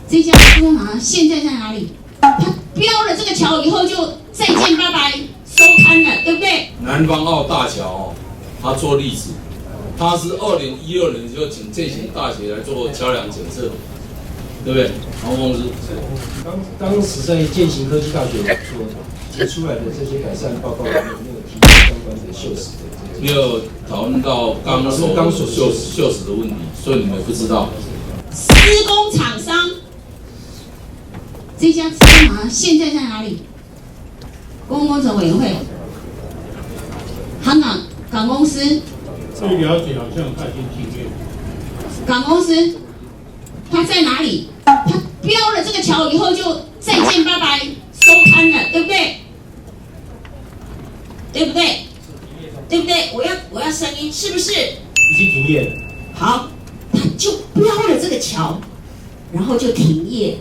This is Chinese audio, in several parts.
这家施工厂现在在哪里？他标了这个桥以后就再见拜拜，收摊了，对不对？南方澳大桥它做例子，它是2012年就请这型大学来做桥梁检测，对不对？航空公司。当时在建行科技大学所提出来的这些改善报告里面，没有提出相关的锈蚀的，没有讨论到钢索锈蚀的问题，所以你们不知道。施工厂商，这家施工厂现在在哪里？公共工程委员会，港公司。据了解，好像他已经停业。港公司，它在哪里？它标了这个桥以后就再见拜拜，收摊了，对不对？对不对？对不对？我要声音，是不是？已经停业了。好，它就标了这个桥，然后就停业。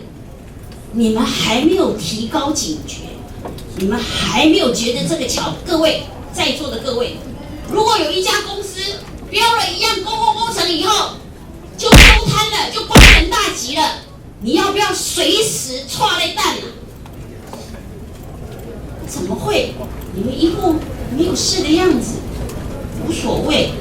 你们还没有提高警觉，你们还没有觉得这个桥，各位在座的各位，如果有一家公司标了一样公共工程以后，就收摊了，就关门大吉了，你要不要随时踹雷弹啊？怎么会？你们一副没有事的样子，无所谓。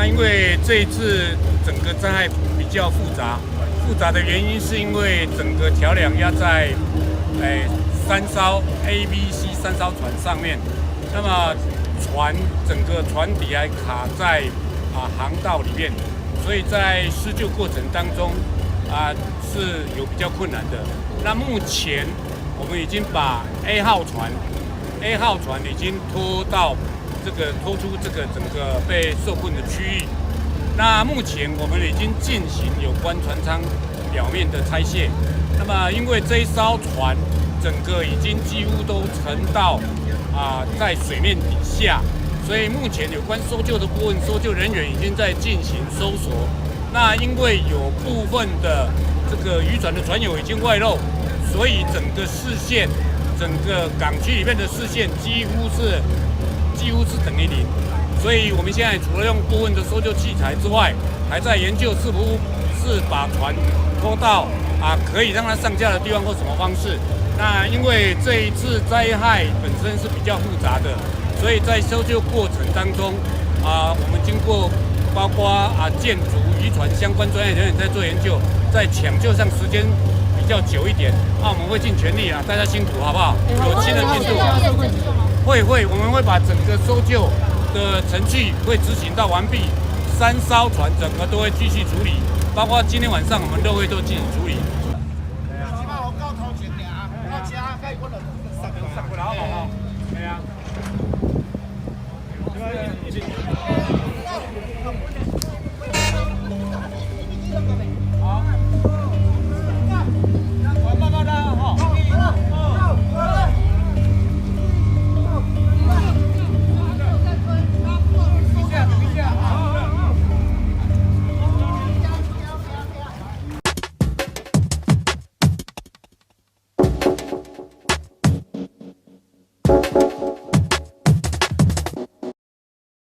因为这一次整个灾害比较复杂的原因是因为整个桥梁压在3艘 A、B、C 3艘船上面，那么整个船底还卡在航道里面，所以在施救过程当中是有比较困难的。那目前我们已经把 A 号船已经拖出这个整个被受困的区域。那目前我们已经进行有关船舱表面的拆卸。那么因为这一艘船整个已经几乎都沉到在水面底下，所以目前有关搜救的部分，搜救人员已经在进行搜索。那因为有部分的这个渔船的船友已经外露，所以整个视线，整个港区里面的视线几乎是等于零，所以我们现在除了用部分的搜救器材之外，还在研究是不是把船拖到可以让它上架的地方或什么方式。那因为这一次灾害本身是比较复杂的，所以在搜救过程当中我们经过包括建筑、渔船相关专业人员在做研究，在抢救上时间比较久一点，我们会尽全力大家辛苦好不好？有新的进度。我们会把整个搜救的程序会执行到完毕，3艘船整个都会继续处理，包括今天晚上我们都会进行处理。